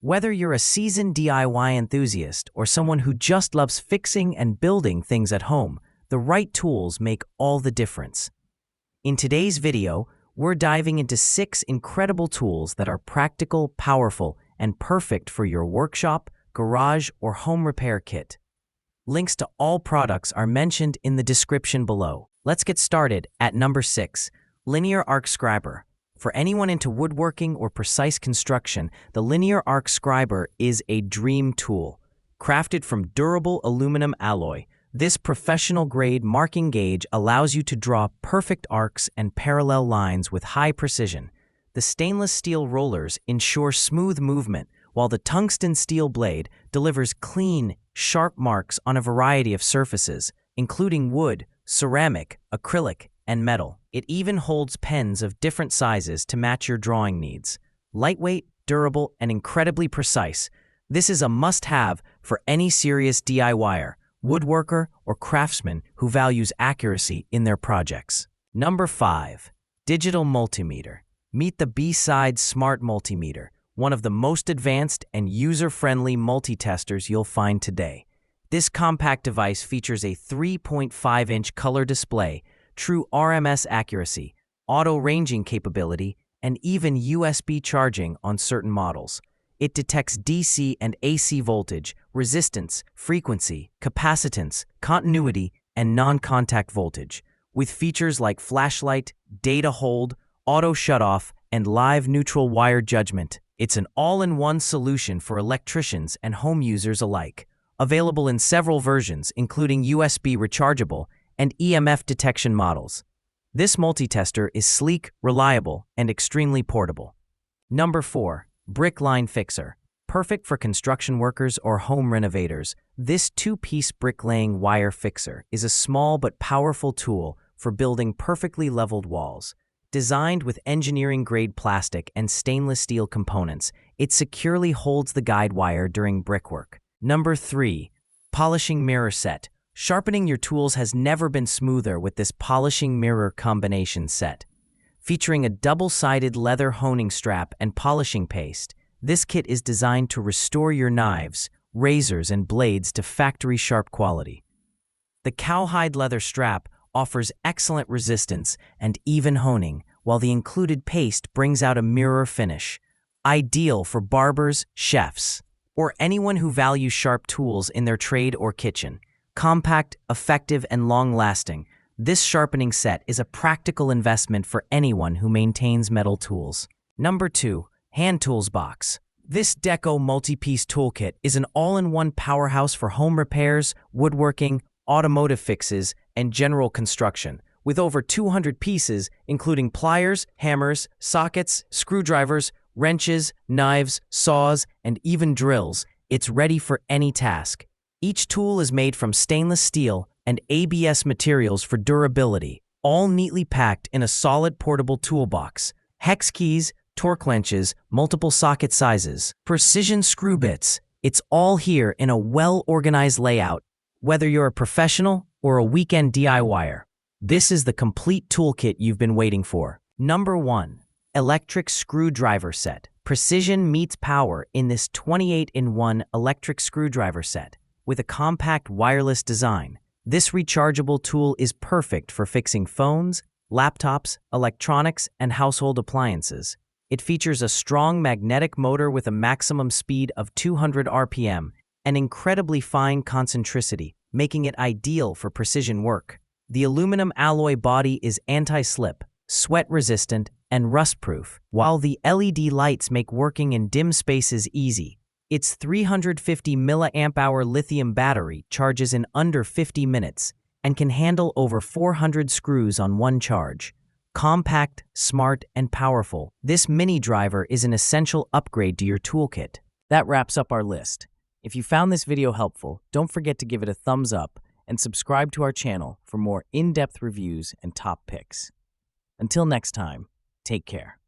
Whether you're a seasoned DIY enthusiast or someone who just loves fixing and building things at home, the right tools make all the difference. In today's video, we're diving into 6 incredible tools that are practical, powerful, and perfect for your workshop, garage, or home repair kit. Links to all products are mentioned in the description below. Let's get started at number 6, Linear Arc Scriber. For anyone into woodworking or precise construction, the Linear Arc Scriber is a dream tool. Crafted from durable aluminum alloy, this professional-grade marking gauge allows you to draw perfect arcs and parallel lines with high precision. The stainless steel rollers ensure smooth movement, while the tungsten steel blade delivers clean, sharp marks on a variety of surfaces, including wood, ceramic, acrylic, and metal. It even holds pens of different sizes to match your drawing needs. Lightweight, durable, and incredibly precise, this is a must-have for any serious DIYer, woodworker, or craftsman who values accuracy in their projects. Number 5. Digital Multimeter. Meet the B-Side Smart Multimeter, one of the most advanced and user-friendly multi-testers you'll find today. This compact device features a 3.5-inch color display, true RMS accuracy, auto-ranging capability, and even USB charging on certain models. It detects DC and AC voltage, resistance, frequency, capacitance, continuity, and non-contact voltage. With features like flashlight, data hold, auto shutoff, and live neutral wire judgment, it's an all-in-one solution for electricians and home users alike. Available in several versions, including USB rechargeable and EMF detection models. This multi-tester is sleek, reliable, and extremely portable. Number 4. Brick Line Fixer. Perfect for construction workers or home renovators, this 2-piece bricklaying wire fixer is a small but powerful tool for building perfectly leveled walls. Designed with engineering-grade plastic and stainless steel components, it securely holds the guide wire during brickwork. Number 3. Polishing Mirror Set. Sharpening your tools has never been smoother with this polishing mirror combination set. Featuring a double-sided leather honing strap and polishing paste, this kit is designed to restore your knives, razors, and blades to factory-sharp quality. The cowhide leather strap offers excellent resistance and even honing, while the included paste brings out a mirror finish, ideal for barbers, chefs, or anyone who values sharp tools in their trade or kitchen. Compact, effective, and long-lasting, this sharpening set is a practical investment for anyone who maintains metal tools. Number 2. Hand Tools Box. This Deco multi-piece toolkit is an all-in-one powerhouse for home repairs, woodworking, automotive fixes, and general construction. With over 200 pieces, including pliers, hammers, sockets, screwdrivers, wrenches, knives, saws, and even drills, it's ready for any task. Each tool is made from stainless steel and ABS materials for durability, all neatly packed in a solid portable toolbox. Hex keys, torque wrenches, multiple socket sizes, precision screw bits. It's all here in a well-organized layout. Whether you're a professional or a weekend DIYer, this is the complete toolkit you've been waiting for. Number 1. Electric Screwdriver Set. Precision meets power in this 28-in-1 electric screwdriver set. With a compact wireless design, this rechargeable tool is perfect for fixing phones, laptops, electronics, and household appliances. It features a strong magnetic motor with a maximum speed of 200 RPM and incredibly fine concentricity, making it ideal for precision work. The aluminum alloy body is anti-slip, sweat-resistant, and rust-proof, while the LED lights make working in dim spaces easy. Its 350 mAh lithium battery charges in under 50 minutes and can handle over 400 screws on one charge. Compact, smart, and powerful, this mini driver is an essential upgrade to your toolkit. That wraps up our list. If you found this video helpful, don't forget to give it a thumbs up and subscribe to our channel for more in-depth reviews and top picks. Until next time, take care.